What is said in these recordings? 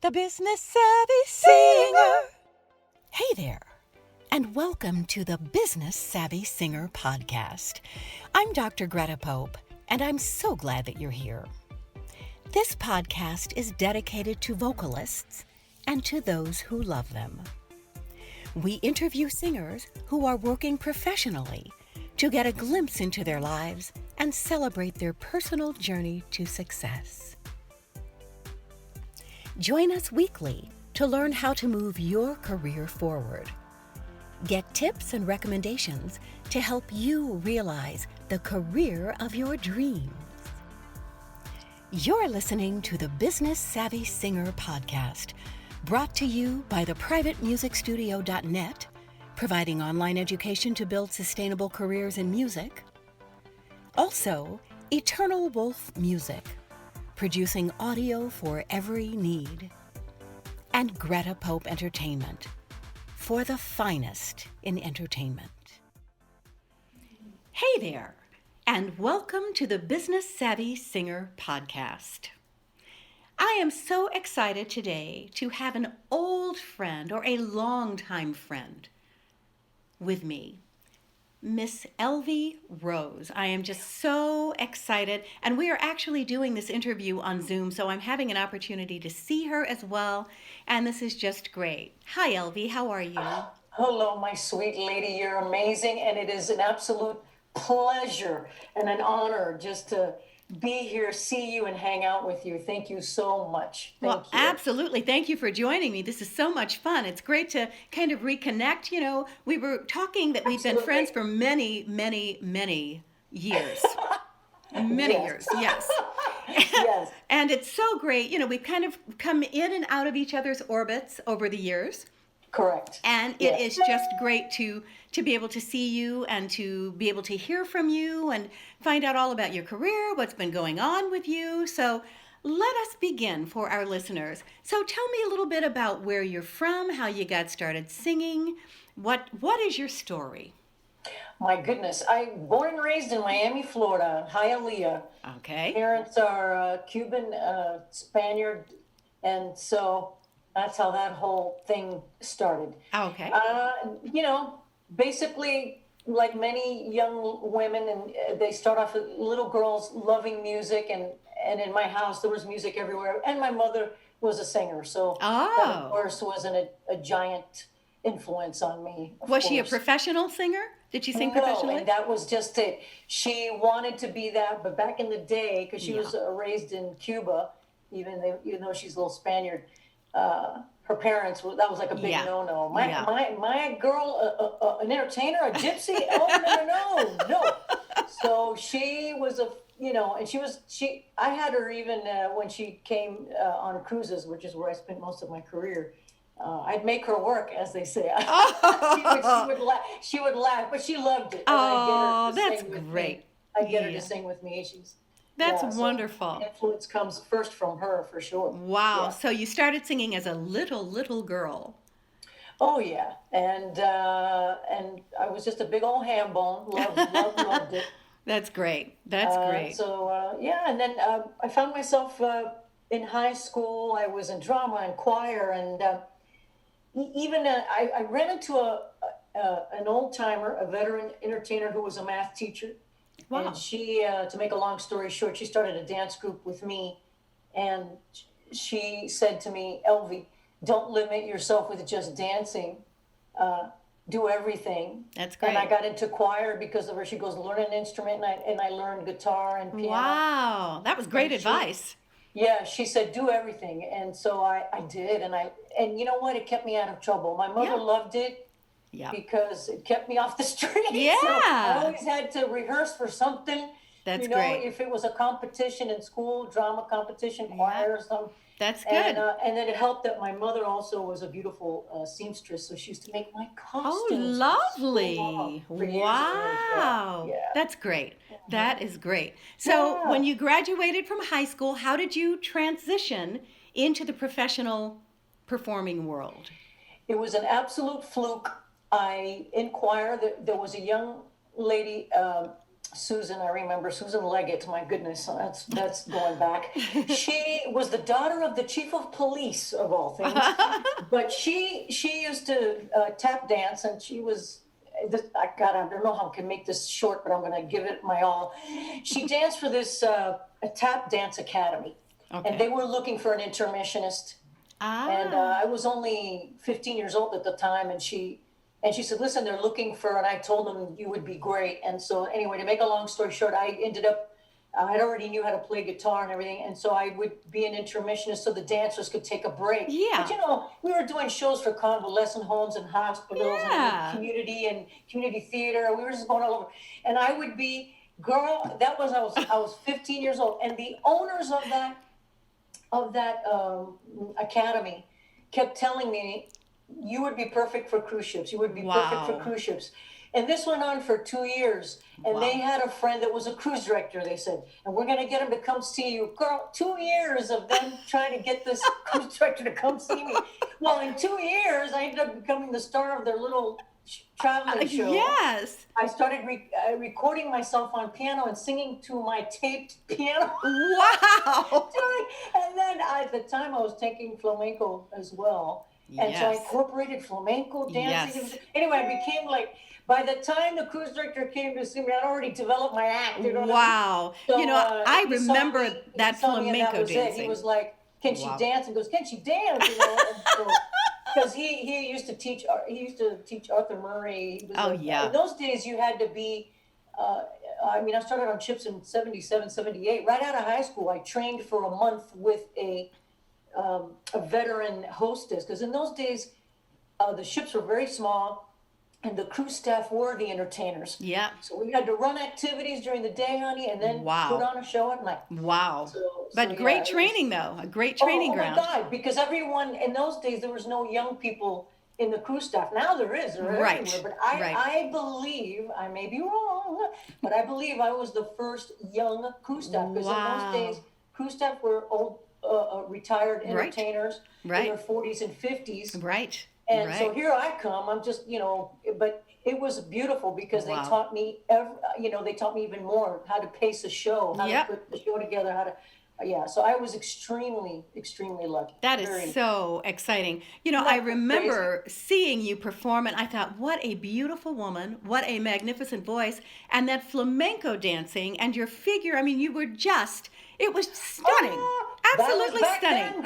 the Business Savvy Singer. Hey there, and welcome to the Business Savvy Singer podcast. I'm Dr. Greta Pope, and I'm so glad that you're here. This podcast is dedicated to vocalists and to those who love them. We interview singers who are working professionally to get a glimpse into their lives and celebrate their personal journey to success. Join us weekly to learn how to move your career forward. Get tips and recommendations to help you realize the career of your dreams. You're listening to the Business Savvy Singer podcast, brought to you by theprivatemusicstudio.net, providing online education to build sustainable careers in music. Also, Eternal Wolf Music, producing audio for every need. And Greta Pope Entertainment, for the finest in entertainment. Hey there, and welcome to the Business Savvy Singer podcast. I am so excited today to have an old friend or a longtime friend with me, Miss Elvy Rose. I am just so excited, and we are actually doing this interview on Zoom, so I'm having an opportunity to see her as well, and this is just great. Hi, Elvy. How are you? Hello, my sweet lady. You're amazing, and it is an absolute pleasure and an honor just to be here, see you, and hang out with you. Thank you so much. Thank you. Absolutely. Thank you for joining me. This is so much fun. It's great to kind of reconnect. You know, we were talking that we've been friends for many, many, many years. Many years, yes. Yes. And it's so great. You know, we've kind of come in and out of each other's orbits over the years. Correct. And it is just great to be able to see you and to be able to hear from you and find out all about your career, what's been going on with you. So let us begin for our listeners. So tell me a little bit about where you're from, how you got started singing. What is your story? My goodness. I'm born and raised in Miami, Florida, Hialeah. Okay. Parents are Cuban, Spaniard, and so that's how that whole thing started. Okay. You know, basically, like many young women, and they start off as little girls loving music, and in my house there was music everywhere, and my mother was a singer, so that of course wasn't a giant influence on me. Was she a professional singer? Did she sing professionally? No, and that was just it. She wanted to be that, but back in the day, because she was raised in Cuba, even though she's a little Spaniard, her parents, that was like a big no-no. My girl, an entertainer, a gypsy? Oh, no. So she was and I had her even when she came on cruises, which is where I spent most of my career. I'd make her work, as they say. She would laugh, but she loved it. Oh, that's great. I get her to sing with me. That's wonderful. So influence comes first from her, for sure. Wow. Yeah. So you started singing as a little girl. Oh, yeah. And I was just a big old ham bone. Loved it. That's great. That's great. So, and then I found myself in high school. I was in drama and choir. And even I ran into an old-timer, a veteran entertainer who was a math teacher. Wow. And she, to make a long story short, she started a dance group with me, and she said to me, Elvy, don't limit yourself with just dancing. Do everything. That's great. And I got into choir because of her. She goes, learn an instrument, and I learned guitar and piano. Wow, that was great advice. She said, do everything. And so I did, and you know what? It kept me out of trouble. My mother loved it. Yeah. Because it kept me off the street. Yeah. So I always had to rehearse for something. That's great. If it was a competition in school, drama competition, choir or something. That's good. And then it helped that my mother also was a beautiful seamstress, so she used to make my costumes. Oh, lovely. Wow. Yeah. That's great. That is great. So when you graduated from high school, how did you transition into the professional performing world? It was an absolute fluke. In choir, there was a young lady, Susan, I remember Susan Leggett, my goodness, that's going back. She was the daughter of the chief of police, of all things. But she used to tap dance, and she was, I don't know how I can make this short, but I'm going to give it my all. She danced for this a tap dance academy, and they were looking for an intermissionist. And I was only 15 years old at the time, and she said, listen, they're looking for, and I told them you would be great. And so anyway, to make a long story short, I ended up, I already knew how to play guitar and everything. And so I would be an intermissionist so the dancers could take a break. Yeah. But we were doing shows for convalescent homes and hospitals and community theater. We were just going all over. And I would be, girl, I was 15 years old. And the owners of that academy kept telling me, you would be perfect for cruise ships. You would be perfect for cruise ships. And this went on for 2 years. And they had a friend that was a cruise director, they said, and we're going to get him to come see you. Girl, 2 years of them trying to get this cruise director to come see me. Well, in 2 years, I ended up becoming the star of their little traveling show. Yes. I started recording myself on piano and singing to my taped piano. Wow. And then at the time, I was taking flamenco as well. And so I incorporated flamenco dancing. Yes. Anyway, I became like, by the time the cruise director came to see me, I'd already developed my act. You know wow. What I mean? So, I remember that flamenco dancing. He was like, can she dance? And goes, can she dance? Because he used to teach Arthur Murray. In those days, you had to be, I started on ships in 77, 78. Right out of high school, I trained for a month with a veteran hostess, because in those days the ships were very small and the crew staff were the entertainers. Yeah. So we had to run activities during the day, honey, and then put on a show at night. Wow. But great training, though. A great training ground. Oh my God, because everyone in those days, there was no young people in the crew staff. Now there is. They're everywhere. But I believe, I may be wrong, but I believe I was the first young crew staff. Because in those days, crew staff were old, retired entertainers in their 40s and 50s. Right. And so here I come. I'm just, but it was beautiful because they taught me, they taught me even more how to pace a show, how to put the show together, so I was extremely, extremely lucky. That is so exciting. I remember seeing you perform, and I thought, what a beautiful woman, what a magnificent voice, and that flamenco dancing and your figure. You were it was stunning. Absolutely stunning.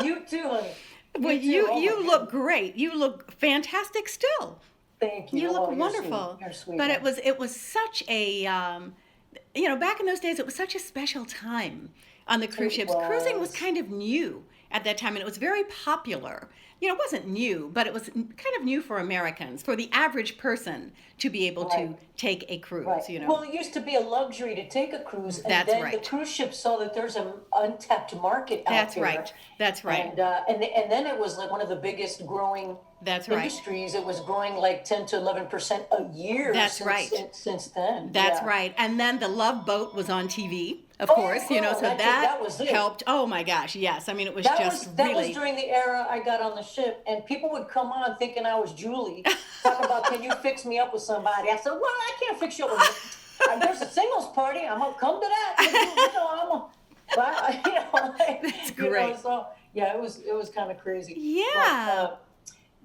You too, honey. Well, you look great. You look fantastic still. Thank you. You look wonderful. You're sweet. But it was such a, back in those days, it was such a special time on the cruise ships. Cruising was kind of new at that time, and it was very popular. It wasn't new, but it was kind of new for Americans, for the average person to be able to take a cruise. Right. Well, it used to be a luxury to take a cruise, and then the cruise ships saw that there's an untapped market out there. That's right. And then it was like one of the biggest growing industries. It was growing like 10 to 11% a year. Since then. That's right. And then the Love Boat was on TV. Of course, so that helped. Oh my gosh, yes. It was that was during the era I got on the ship, and people would come on thinking I was Julie, talk about, can you fix me up with somebody? I said, well, I can't fix you up with there's a singles party. I'm gonna come to that. That's great. It was kind of crazy. Yeah.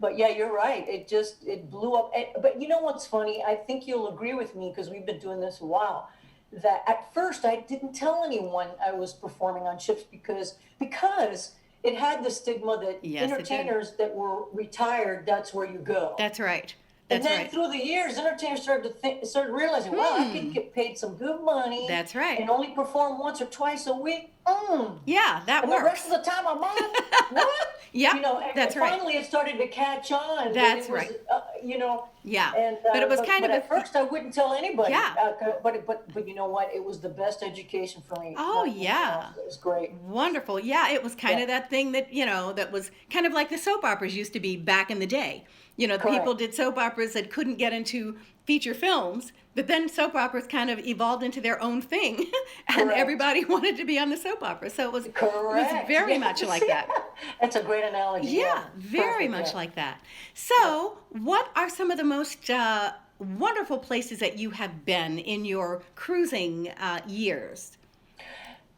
But yeah, you're right. It blew up. But you know what's funny? I think you'll agree with me, because we've been doing this a while, that at first I didn't tell anyone I was performing on ships because it had the stigma that entertainers that were retired, that's where you go. That's right. And then through the years, entertainers started realizing, wow, I could get paid some good money. That's right. And only perform once or twice a week. Yeah, that works. The rest of the time I'm on. What? Yeah, that's right. Finally, it started to catch on. That's right. Yeah. And, but it was kind of at first I wouldn't tell anybody. Yeah. But you know what? It was the best education for me. Oh, yeah. It was great. Wonderful. Yeah, it was kind of that thing that, that was kind of like the soap operas used to be back in the day. People did soap operas that couldn't get into feature films, but then soap operas kind of evolved into their own thing, and Correct. everybody wanted to be on the soap opera. So it was very much like that. That's a great analogy. Yeah, very Perfect, much like that. So, what are some of the most wonderful places that you have been in your cruising years?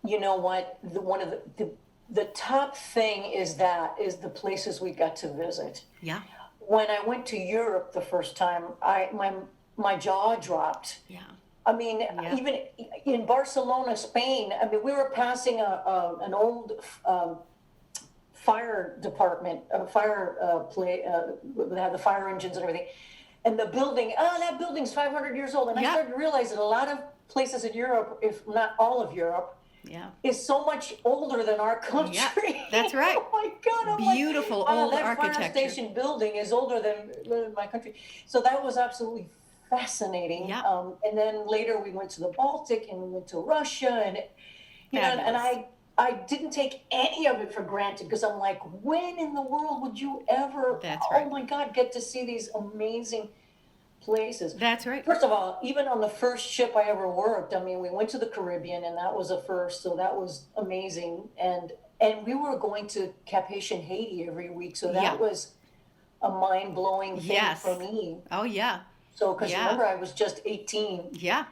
You know what? One of the top thing is the places we got to visit. Yeah. When I went to Europe the first time, my jaw dropped. Yeah. I mean, even in Barcelona, Spain. I mean, we were passing an old fire department, they had the fire engines and everything, and the building. Oh, that building's 500 years old, and I started to realize that a lot of places in Europe, if not all of Europe, is so much older than our country. Yeah, that's right. Oh my God! Beautiful old that architecture. Fire station building is older than my country. So that was absolutely fascinating. Yeah. And then later we went to the Baltic and we went to Russia, and and I didn't take any of it for granted, because I'm like, when in the world would you ever? That's right. Oh my God, get to see these amazing places. That's right. First of all, even on the first ship I ever worked, I mean, we went to the Caribbean, and that was a first, so that was amazing. And we were going to Cap-Haitian Haiti every week, so that was a mind-blowing thing for me. Oh, yeah. So, because remember, I was just 18. Yeah.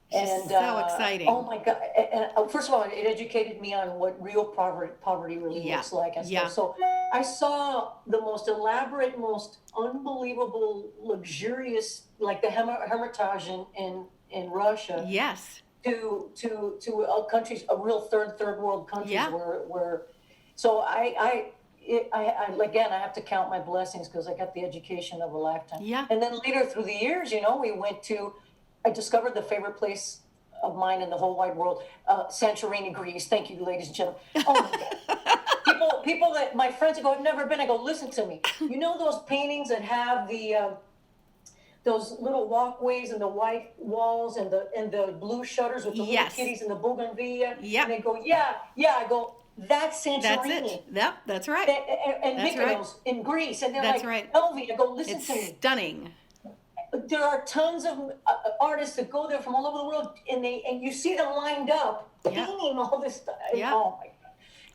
And so exciting. Oh my God! And first of all, it educated me on what real poverty really looks like and stuff. So I saw the most elaborate, most unbelievable, luxurious, like the Hermitage in Russia. Yes. To countries, a real third world countries where. So again, I have to count my blessings, because I got the education of a lifetime. Yeah. And then later through the years, we went to. I discovered the favorite place of mine in the whole wide world, Santorini, Greece. Thank you, ladies and gentlemen. Oh my God. People that my friends go, I've never been. I go, listen to me. You know those paintings that have those little walkways and the white walls and the blue shutters with the little kitties and the bougainvillea? Yeah. And they go, yeah. I go, that's Santorini. That's it. Yep, that's right. And Mykonos in Greece. And they're Elvy, I go, listen to me. It's stunning. There are tons of artists that go there from all over the world, and you see them lined up painting all this stuff. Yeah. Oh my God.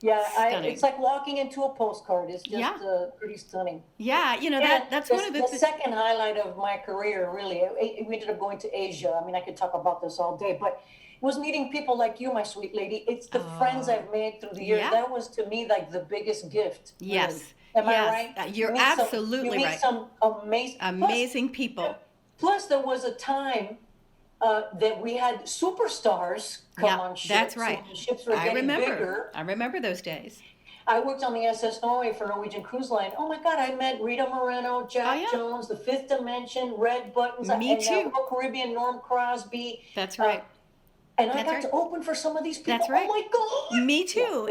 Yeah, it's like walking into a postcard. It's just pretty stunning. Yeah, that's one of the second highlight of my career, really. We ended up going to Asia. I mean, I could talk about this all day, but it was meeting people like you, my sweet lady. It's the friends I've made through the years. Yeah. That was, to me, like the biggest gift. Really. Yes. Am I right? You're absolutely right. Some amazing people. Plus, there was a time that we had superstars come on ships. That's right. So the ships were getting bigger. I remember those days. I worked on the SS Norway for Norwegian Cruise Line. Oh my God, I met Rita Moreno, Jack Jones, The Fifth Dimension, Red Buttons. Me too. Royal Caribbean, Norm Crosby. That's right. And I got to open for some of these people. That's right. Oh my God. Me too.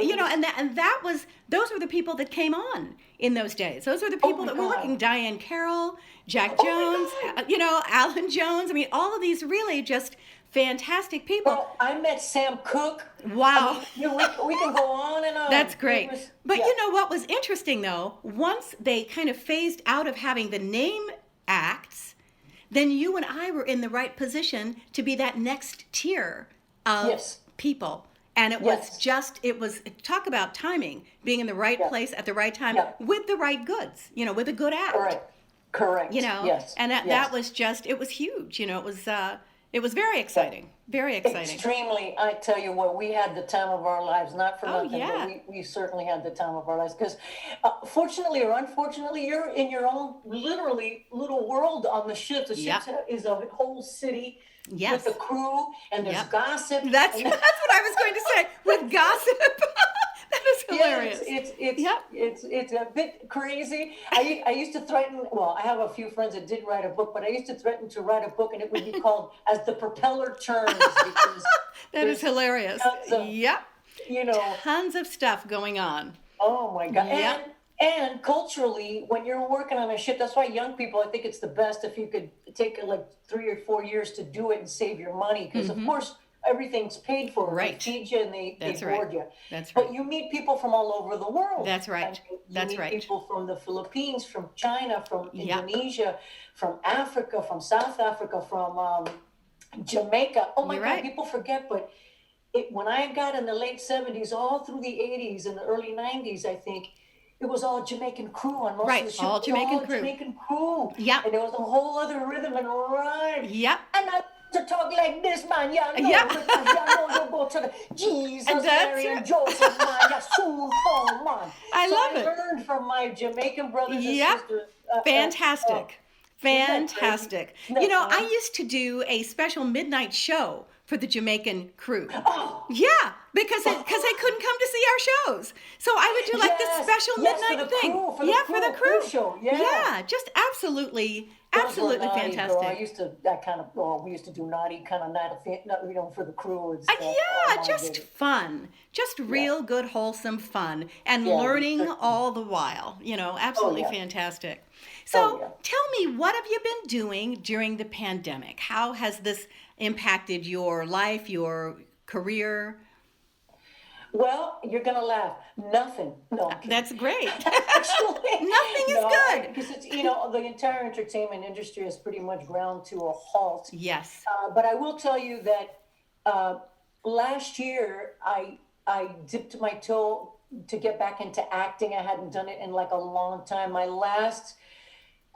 Those were the people that came on in those days. Those were the people that were working. Diane Carroll, Jack Jones, Alan Jones. I mean, all of these really just fantastic people. Well, I met Sam Cooke. Wow. I mean, we can go on and on. That's great. But you know what was interesting, though? Once they kind of phased out of having the name acts, then you and I were in the right position to be that next tier of people. And it was talk about timing, being in the right place at the right time with the right goods, with a good act. Correct. Yes. And that was just, it was huge. It was very exciting. Very exciting. Extremely. I tell you what, we had the time of our lives, not for nothing, but we certainly had the time of our lives. Because fortunately or unfortunately, you're in your own, literally, little world on the ship. The ship is a whole city with the crew, and there's gossip. That's what I was going to say, with gossip. That is hilarious. It's a bit crazy. I used to threaten, well, I have a few friends that did write a book, but I used to threaten to write a book, and it would be called As the Propeller Turns. Because that is hilarious. Tons of stuff going on. Oh my God. And culturally, when you're working on a ship, that's why young people, I think it's the best if you could take like 3 or 4 years to do it and save your money. Because of course, everything's paid for. Right. They feed you and they That's board right. you. That's But right. you meet people from all over the world. That's right. You That's meet right. people from the Philippines, from China, from Yep. Indonesia, from Africa, from South Africa, from Jamaica. Oh my You're God, right. people forget, but when I got in the late 70s, all through the 80s and the early 90s, I think, it was all Jamaican crew on most Right, of the ships. all Jamaican crew. Jamaican crew. Yep. And there was a whole other rhythm and rhyme. Yep. And I to talk like this, man. Yeah, no, Yeah. because you know you go to the Jesus, That's Mary, right. and Joseph, man. Yeah, soon come, man. I love it. I learned from my Jamaican brothers Yep. and sisters. Fantastic. Fantastic. Isn't that You know, I fun? used to do a special midnight show for the Jamaican crew. Oh, Yeah, because they couldn't come to see our shows. So I would do like this yes, special yes, midnight for the thing. crew, for the For the crew crew. show. Yeah. Yeah, just absolutely those were naughty, fantastic. girl. I used to that kind of. Oh, we used to do naughty kind of night, you know, for the crew and stuff. Yeah, Oh, my just goodness. fun. Just real good, wholesome fun. And Yeah, learning certainly. all the while. You know, absolutely yeah. fantastic. So yeah. tell me, what have you been doing during the pandemic? How has this impacted your life, your career? Well, you're gonna laugh. Nothing. No. I'm kidding. That's great. Actually, Nothing is good. Because it's the entire entertainment industry is pretty much ground to a halt. Yes. But I will tell you that last year I dipped my toe to get back into acting. I hadn't done it in like a long time. My last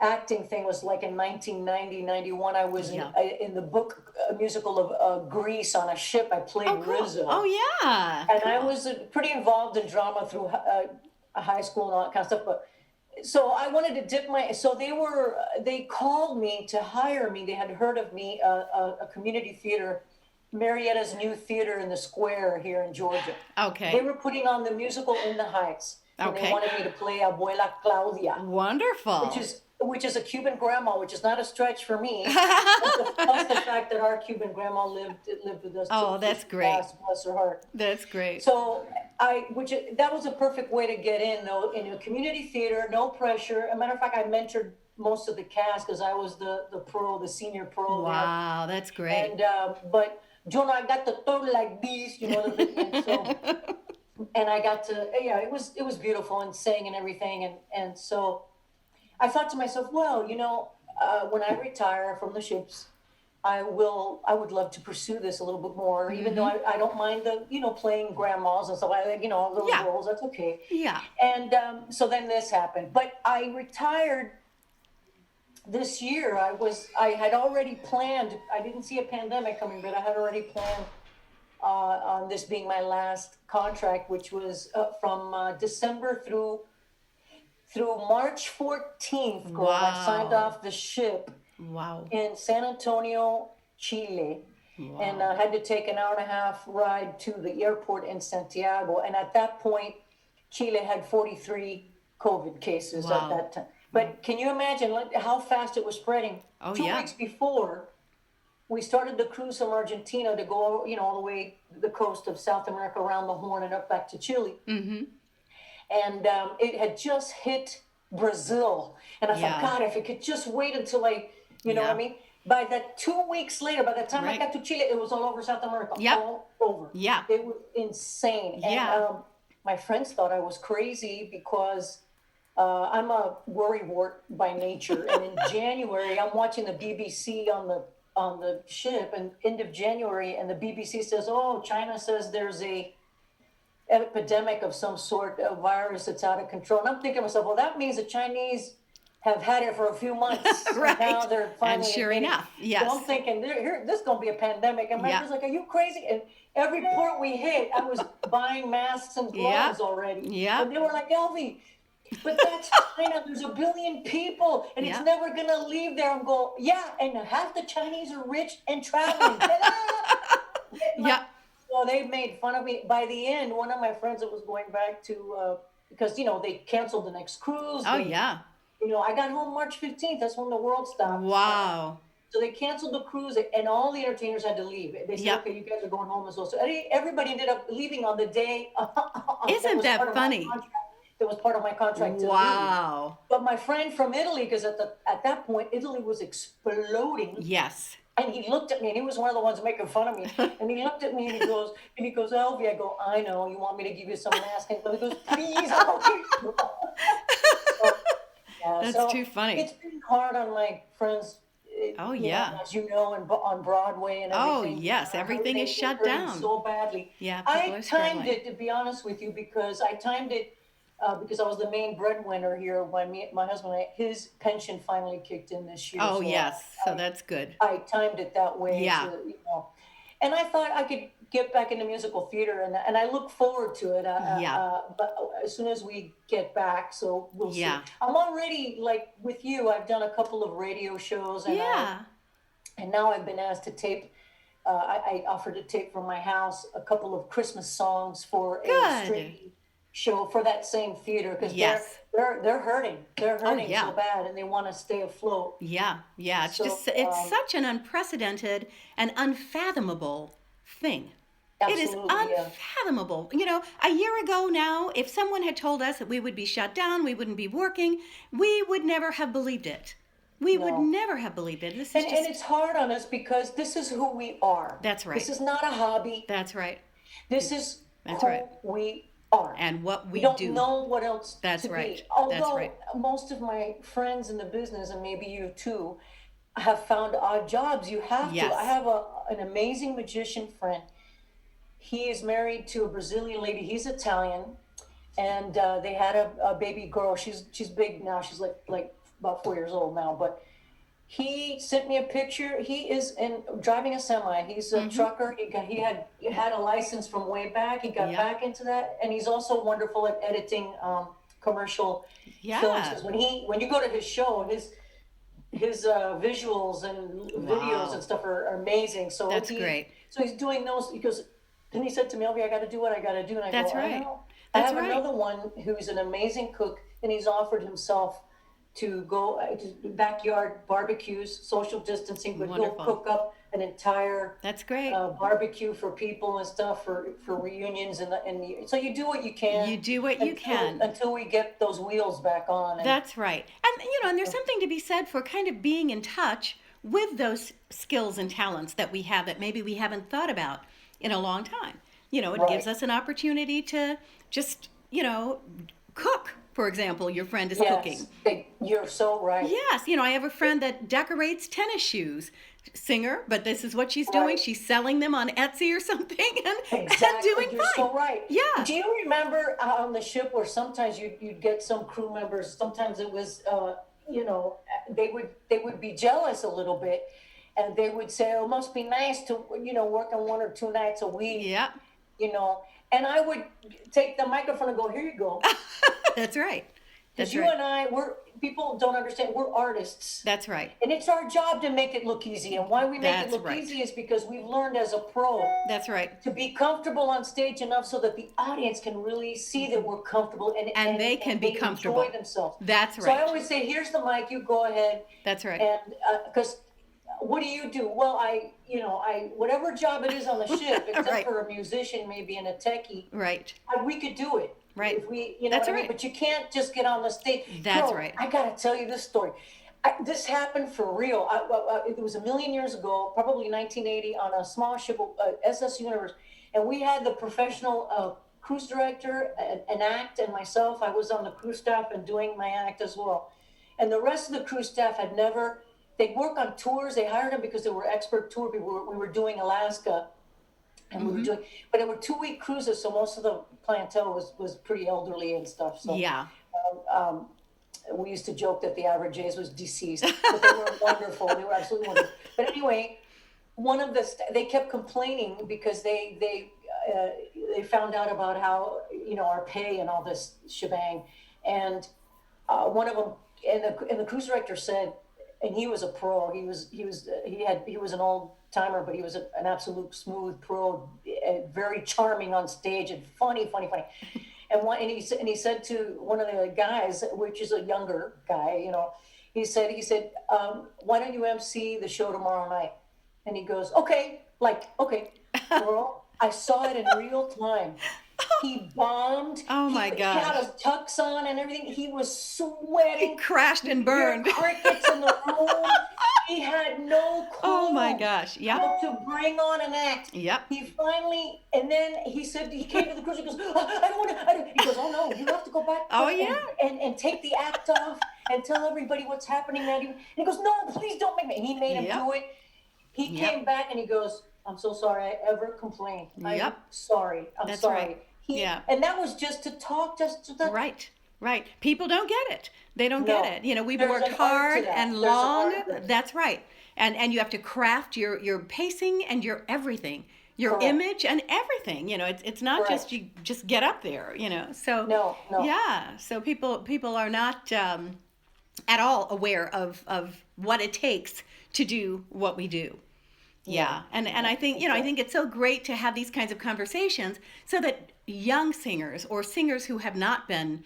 acting thing was like in 1990, 91. I was in the book musical of Grease on a ship. I played Oh, cool. Rizzo. Oh, yeah. And Cool. I was pretty involved in drama through high school and all that kind of stuff. But so I wanted to dip my. So they called me to hire me. They had heard of me, a community theater, Marietta's new theater in the square here in Georgia. Okay. They were putting on the musical In the Heights. And Okay. they wanted me to play Abuela Claudia, Wonderful. which is a Cuban grandma, which is not a stretch for me. Plus the fact that our Cuban grandma lived with us. Oh, till that's she great. passed, bless her heart. That's great. So that was a perfect way to get in, though, in a community theater, no pressure. As a matter of fact, I mentored most of the cast because I was the senior pro there. Wow, that's great. And but Jonah, I got to talk like this, and so and I got to, it was beautiful and sing and everything, and so I thought to myself, well, when I retire from the ships, I would love to pursue this a little bit more, even though I don't mind playing grandmas and stuff like that, those Yeah. roles, that's okay. Yeah. And so then this happened, but I retired this year. I had already planned, I didn't see a pandemic coming, but I had already planned on this being my last contract, which was from December through March 14th, girl. I signed Wow. off the ship Wow. in San Antonio, Chile, and I had to take an hour and a half ride to the airport in Santiago. And at that point, Chile had 43 COVID cases Wow. at that time. But can you imagine how fast it was spreading? Oh, 2 yeah. weeks before, we started the cruise from Argentina to go, all the way the coast of South America, around the Horn and up back to Chile. Mm-hmm. And it had just hit Brazil. And I thought, God, if it could just wait until you know what I mean? By that 2 weeks later, by the time I got to Chile, it was all over South America. Yep. All over. Yeah. It was insane. Yeah. And my friends thought I was crazy because I'm a worrywart by nature. And in January, I'm watching the BBC on the ship, and end of January, and the BBC says, oh, China says there's a epidemic of some sort, a virus that's out of control. And I'm thinking to myself, well, that means the Chinese have had it for a few months. Right. And now they're finally. And sure admitting. enough, yes. So I'm thinking, this is going to be a pandemic. And my friend's like, are you crazy? And every port we hit, I was buying masks and gloves already. Yeah. And they were like, Elvy, but that's China. There's a billion people, and it's never going to leave there. And go, and half the Chinese are rich and traveling. Yeah. So they made fun of me. By the end, one of my friends that was going back to, because, they canceled the next cruise. Oh, yeah. I got home March 15th. That's when the world stopped. Wow. So they canceled the cruise, and all the entertainers had to leave. They said, okay, you guys are going home as well. So everybody ended up leaving on the day. Isn't that funny? That was part of my contract to leave. Wow. But my friend from Italy, because at that point, Italy was exploding. Yes. And he looked at me, and he was one of the ones making fun of me. And he looked at me, and he goes, Elvy. I go, I know. You want me to give you some mask? And he goes, please. I go, okay. So, yeah, That's too funny. It's been hard on my friends. Oh, yeah. As you know, on Broadway and everything. Oh, yes. Everything is shut down. So badly. Yeah, people are struggling. I timed it, to be honest with you, because I was the main breadwinner here when my husband, his pension finally kicked in this year. Oh, so yes. So that's good. I timed it that way. Yeah. And I thought I could get back into musical theater, and I look forward to it. But as soon as we get back, so we'll see. I'm already, like with you, I've done a couple of radio shows, and and now I've been asked to tape. I offered to tape from my house a couple of Christmas songs for a streaming show for that same theater, because they're hurting. They're hurting so bad, and they want to stay afloat. Yeah. It's such an unprecedented and unfathomable thing. Absolutely, it is unfathomable. A year ago now, if someone had told us that we would be shut down, we wouldn't be working, we would never have believed it. We would never have believed it. And it's hard on us because this is who we are. That's right. This is not a hobby. That's right. This is who we are. And what we don't know what else to right. be. Although most of my friends in the business, and maybe you too, have found odd jobs. You have to. I have an amazing magician friend. He is married to a Brazilian lady. He's Italian, and they had a baby girl. She's big now. She's like about 4 years old now. But he sent me a picture. He is driving a semi. He's a trucker. He had a license from way back. He got back into that, and he's also wonderful at editing commercial films. 'Cause when you go to his show, his visuals and videos and stuff are amazing. So that's great. So he's doing those because. And he said to me, Elvy, I got to do what I got to do. And I go, I know. I have another one who's an amazing cook, and he's offered himself to go to backyard barbecues, social distancing, but he'll cook up an entire barbecue for people and stuff for reunions. So you do what you can. You do what you can. Until we get those wheels back on. That's right. And there's something to be said for kind of being in touch with those skills and talents that we have that maybe we haven't thought about in a long time. It gives us an opportunity to just, cook. For example, your friend is cooking. You're so right. Yes. I have a friend that decorates tennis shoes. Singer, but this is what she's doing. She's selling them on Etsy or something and doing You're fine. so right. Yeah. Do you remember on the ship where sometimes you'd get some crew members, sometimes it was, they would be jealous a little bit. And they would say, "Oh, it must be nice to, work on 1 or 2 nights a week." Yeah. And I would take the microphone and go, "Here you go." That's right. Because you and I, people don't understand, we're artists. That's right. And it's our job to make it look easy. And why we make it look easy is because we've learned as a pro. That's right. To be comfortable on stage enough so that the audience can really see that we're comfortable and they can be comfortable. Enjoy themselves. That's right. So I always say, here's the mic, you go ahead. That's right. And because what do you do? Well, I whatever job it is on the ship, except for a musician, maybe and a techie. Right. We could do it. Right. If we, That's right. But you can't just get on the stage. That's right. I got to tell you this story. This happened for real. It was a million years ago, probably 1980, on a small ship, SS Universe. And we had the professional cruise director, an act, and myself. I was on the crew staff and doing my act as well. And the rest of the crew staff had never, they'd work on tours. They hired them because they were expert tour people. We were doing Alaska. And we were doing, but it were 2-week cruises, so most of the clientele was pretty elderly and stuff. So yeah. We used to joke that the average age was deceased, but they were wonderful. They were absolutely wonderful. But anyway, they kept complaining because they found out about how our pay and all this shebang, and one of them and the cruise director said, and he was a pro. He was an old timer, but he was an absolute smooth pro, very charming on stage and funny. And he said to one of the guys, which is a younger guy, he said, why don't you MC the show tomorrow night? And he goes, okay, girl, I saw it in real time. He bombed. Oh my gosh. He had his tux on and everything. He was sweating. He crashed and burned. Crickets in the room. He had no clue Oh my gosh. Yep. how to bring on an act. Yep. He finally, and then he said, he came to the cruise, he goes, "Oh, I don't want to, he goes, oh no, you have to go back Oh, and, yeah. and take the act off and tell everybody what's happening that evening. And he goes, no, please don't make me. And he made him Yep. do it. He Yep. came back and he goes, I'm so sorry I ever complained. I'm Yep. sorry. I'm That's sorry. right. Yeah. And that was just to talk, just to Right. Right. People don't get it. They don't No. get it. You know, we've There's worked an art to hard that. and There's an long. art to it. That's right. And you have to craft your pacing and your everything, your Correct. image and everything. You know, it's not Correct. just you just get up there, you know. So No. yeah. So people are not at all aware of what it takes to do what we do. Yeah. And I think, you know, I think it's so great to have these kinds of conversations so that young singers or singers who have not been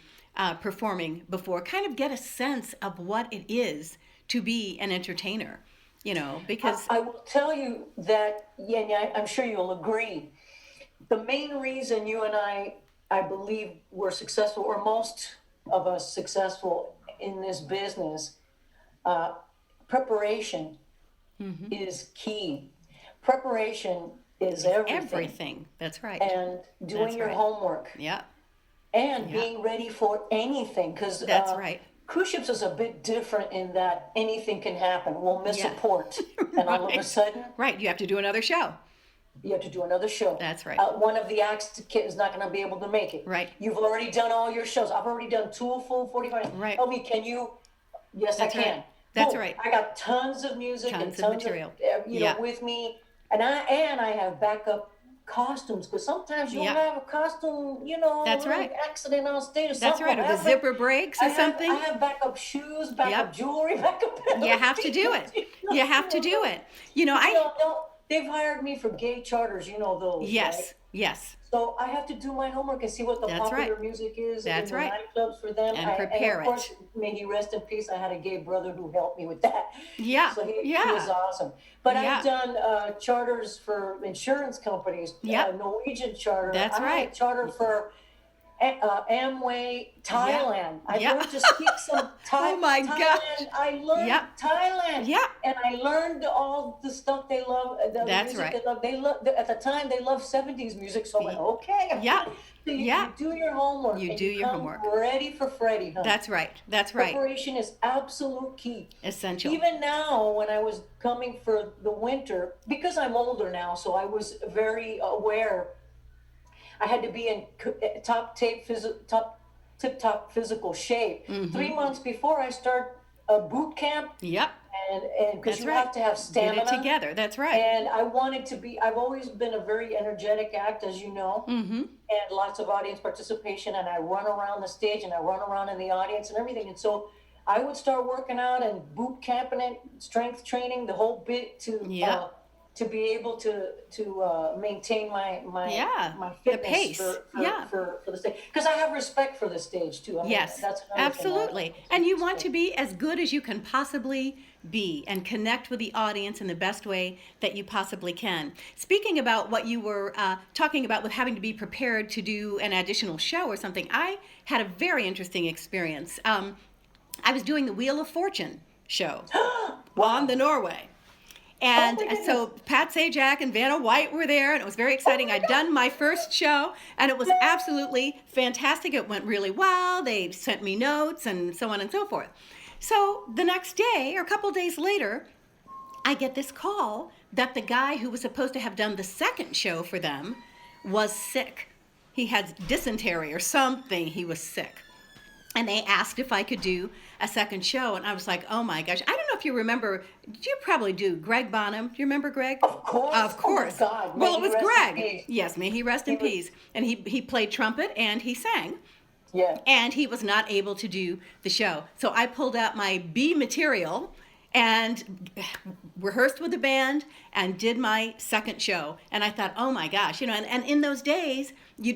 performing before kind of get a sense of what it is to be an entertainer, you know, because I will tell you that, yeah, I'm sure you'll agree. The main reason you and I believe we're successful, or most of us successful in this business, preparation is key. Preparation is everything. That's right. And doing That's your right. homework. Yeah. And being ready for anything. Because That's right. cruise ships is a bit different in that anything can happen. We'll miss Yeah. a port. And all of a Right. sudden, Right. You have to do another show. you have to do another show. That's right. One of the acts is not going to be able to make it. Right. You've already done all your shows. I've already done 2 full 45. Right. Elvy, can you? Yes, That's I can. right. That's Boom. right. I got tons of music and Tons of material. you Yeah. know, with me, and I have backup costumes, because sometimes you'll Yeah. have a costume, you know, That's a little right. accident on stage or That's something. right. Or will the happen. zipper breaks or something. I have backup shoes, backup Yep. jewelry, backup. You have to do it. You have to do it. You know, They've hired me for gay charters, you know those. Yes. Right? Yes. So I have to do my homework and see what the That's popular right. music is That's in the right. nightclubs for them. And prepare and of course, it. may he rest in peace. I had a gay brother who helped me with that. Yeah. So he Yeah. was awesome. But Yeah. I've done charters for insurance companies. Yep. Norwegian charter. That's I right. had a charter for Amway Thailand. I Yep. learned to speak some Thai. Oh my Thailand. gosh. I learned Yep. Thailand. Yep. And I learned all the stuff they love. The That's music right. They love. At the time they loved 70s music. So I went, okay. Yeah. So you, Yeah. you do your homework. You and do your come homework. ready for Freddie. Huh? That's right. That's right. Preparation is absolute key. Essential. Even now, when I was coming for the winter, because I'm older now, so I was very aware. I had to be in tip-top physical shape. 3 months before I start a boot camp, Yep. and because That's you right. have to have stamina. Get it together. That's right. And I wanted to be. I've always been a very energetic act, as you know, and lots of audience participation. And I run around the stage, and I run around in the audience, and everything. And so I would start working out and boot camping it, strength training, the whole bit to be able to maintain my the fitness pace. for the stage, because I have respect for the stage too. I mean, Yes, that's another absolutely. thing And you want to be as good as you can possibly be and connect with the audience in the best way that you possibly can. Speaking about what you were talking about with having to be prepared to do an additional show or something, I had a very interesting experience. I was doing the Wheel of Fortune show on the Norway. And Oh my goodness. so Pat Sajak and Vanna White were there, and it was very exciting. I'd done my first show, and it was absolutely fantastic. It went really well. They sent me notes and so on and so forth. So the next day, or a couple days later, I get this call that the guy who was supposed to have done the second show for them was sick. He had dysentery or something. He was sick. And they asked if I could do a second show. And I was like, oh my gosh. I don't know if you remember, you probably do, Greg Bonham. Do you remember Greg? Of course. Of course. Oh my God. Well, it May was he rest in Greg. peace. Yes, may he rest in He was- peace. And he played trumpet and he sang. Yeah. And he was not able to do the show. So I pulled out my B material and rehearsed with the band and did my second show. And I thought, oh my gosh, and in those days, you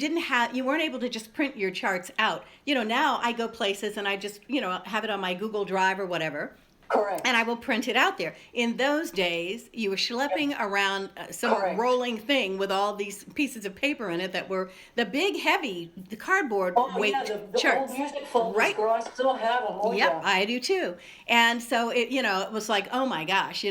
weren't able to just print your charts out. Now I go places and I just, have it on my Google Drive or whatever. Correct. And I will print it out there. In those days, you were schlepping around some rolling thing with all these pieces of paper in it that were the big, heavy, the cardboard weight the charts. old music folders, Right. girl, I still have them. Yep, I do too. And so it was like, oh my gosh,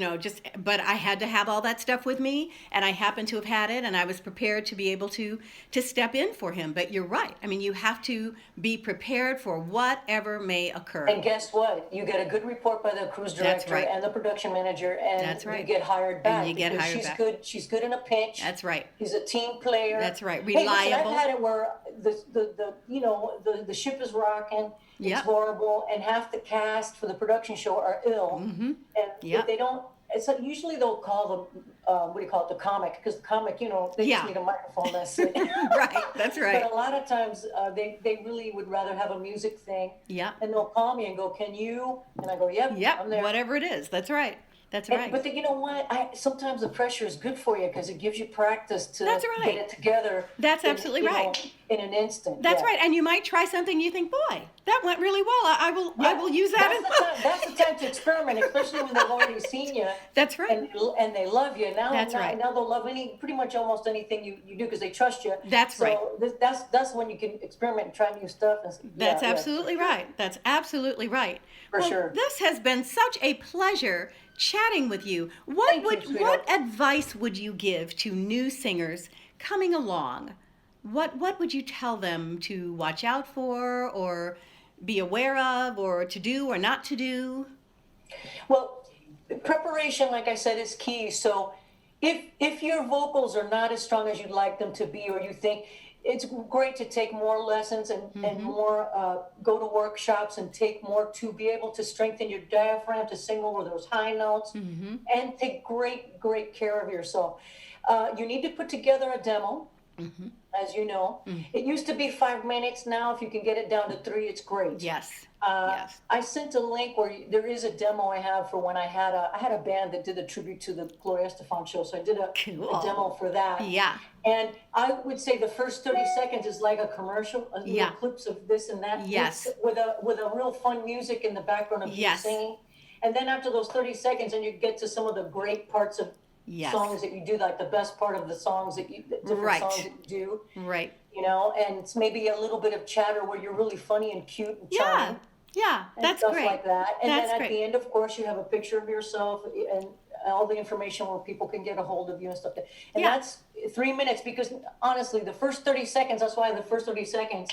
but I had to have all that stuff with me, and I happened to have had it, and I was prepared to be able to step in for him. But you're right. I mean, you have to be prepared for whatever may occur. And guess what? You get a good report by the cruise director and the production manager, and you get hired back. And you get hired back. She's good in a pinch. That's right. He's a team player. That's right. Hey, Reliable. listen, I've had it where the ship is rocking. It's horrible, and half the cast for the production show are ill, and if they don't. It's usually they'll call them the comic, because the comic, they just need a microphone. That's it. Right, that's right. But a lot of times they really would rather have a music thing. Yeah. And they'll call me and go, "Can you?" And I go, "Yep, I'm there." Whatever it is, that's right. That's right. But you know what? Sometimes the pressure is good for you, because it gives you practice to get it together. That's absolutely right. In an instant. That's right. And you might try something you think, boy, that went really well. I will use that. That's the time to experiment, especially when they've already seen you. That's right. And they love you. Now they'll love pretty much almost anything you do, because they trust you. That's right. So that's when you can experiment and try new stuff. That's absolutely right. That's absolutely right. For sure. This has been such a pleasure chatting with you. What advice would you give to new singers coming along? What would you tell them to watch out for, or be aware of, or to do or not to do? Well, preparation, like I said, is key. So if your vocals are not as strong as you'd like them to be, or you think, it's great to take more lessons and more go to workshops and take more to be able to strengthen your diaphragm to sing over those high notes, and take great care of yourself. You need to put together a demo, as you know. It used to be 5 minutes. Now, if you can get it down to 3, it's great. Yes. I sent a link where there is a demo I have for when I had a band that did a tribute to the Gloria Estefan show, so I did a demo for that. Yeah. And I would say the first 30 seconds is like a commercial, little clips of this and that. Yes. With a real fun music in the background of you singing. And then after those 30 seconds, and you get to some of the great parts of songs that you do, like the best part of the songs the different songs that you do. Right. And it's maybe a little bit of chatter where you're really funny and cute and charming. Yeah, that's stuff great. Like that. And that's then at great. the end, of course, you have a picture of yourself and all the information where people can get a hold of you and stuff. And that's 3 minutes, because honestly, the first 30 seconds, that's why the first 30 seconds,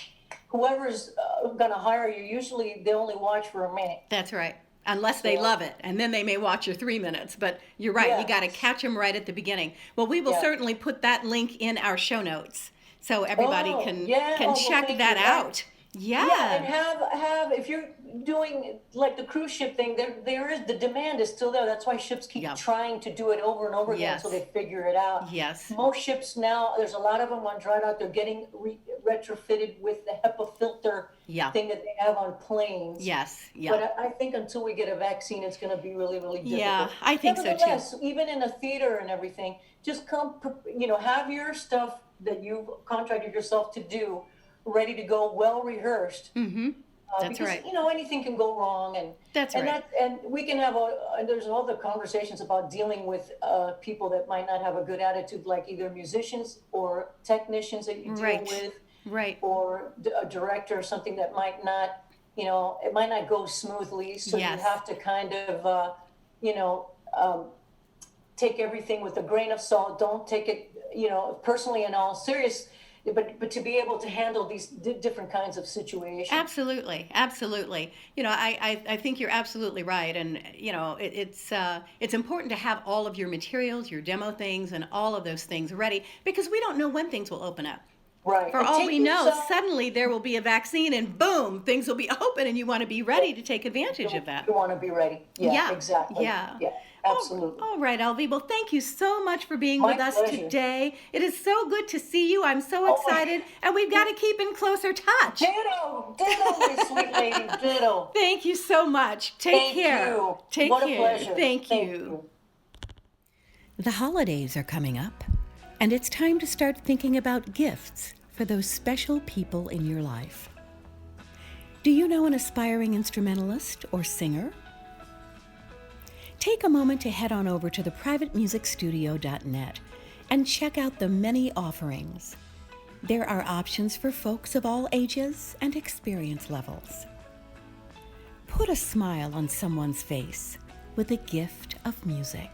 whoever's going to hire you, usually they only watch for a minute. That's right. Unless they love it, and then they may watch your 3 minutes. But you're right, you got to catch them right at the beginning. Well, we will certainly put that link in our show notes, so everybody can check that out. Yeah, and have if you're doing like the cruise ship thing, there is the demand is still there. That's why ships keep trying to do it over and over again until they figure it out. Yes. Most ships now, there's a lot of them on dry dock. They're getting retrofitted with the HEPA filter thing that they have on planes. Yes. Yeah. But I think until we get a vaccine, it's going to be really, really difficult. Yeah, I think so too. Even in a theater and everything, just come, have your stuff that you've contracted yourself to do ready to go, well rehearsed. That's right. Anything can go wrong, and and we can have there's all the conversations about dealing with people that might not have a good attitude, like either musicians or technicians that you deal with, or a director or something that might not, it might not go smoothly. So you have to kind of, take everything with a grain of salt. Don't take it, personally and all serious. But to be able to handle these different kinds of situations. Absolutely. I think you're absolutely right, and it's important to have all of your materials, your demo things, and all of those things ready, because we don't know when things will open up. Right. For all we know, suddenly there will be a vaccine, and boom, things will be open, and you want to be ready to take advantage of that. You want to be ready. Yeah. Exactly. Yeah. Absolutely. All right, Elvy. Well, thank you so much for being with us today. It is so good to see you. I'm so excited, and we've got to keep in closer touch. Ditto, my sweet lady, ditto. Thank you so much. Take care. Take care. What a pleasure. Thank you. The holidays are coming up, and it's time to start thinking about gifts for those special people in your life. Do you know an aspiring instrumentalist or singer? Take a moment to head on over to theprivatemusicstudio.net and check out the many offerings. There are options for folks of all ages and experience levels. Put a smile on someone's face with the gift of music.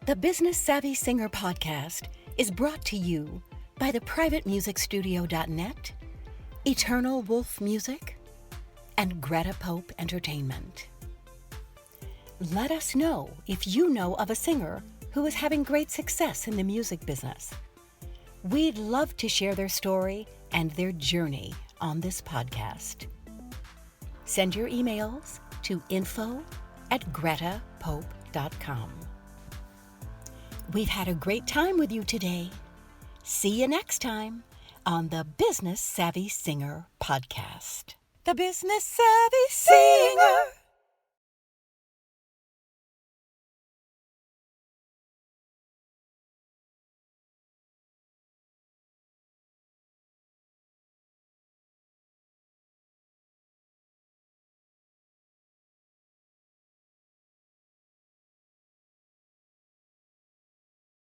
The Business Savvy Singer podcast is brought to you by theprivatemusicstudio.net, Eternal Wolf Music, and Greta Pope Entertainment. Let us know if you know of a singer who is having great success in the music business. We'd love to share their story and their journey on this podcast. Send your emails to info@gretapope.com. We've had a great time with you today. See you next time on the Business Savvy Singer podcast. The Business Savvy Singer.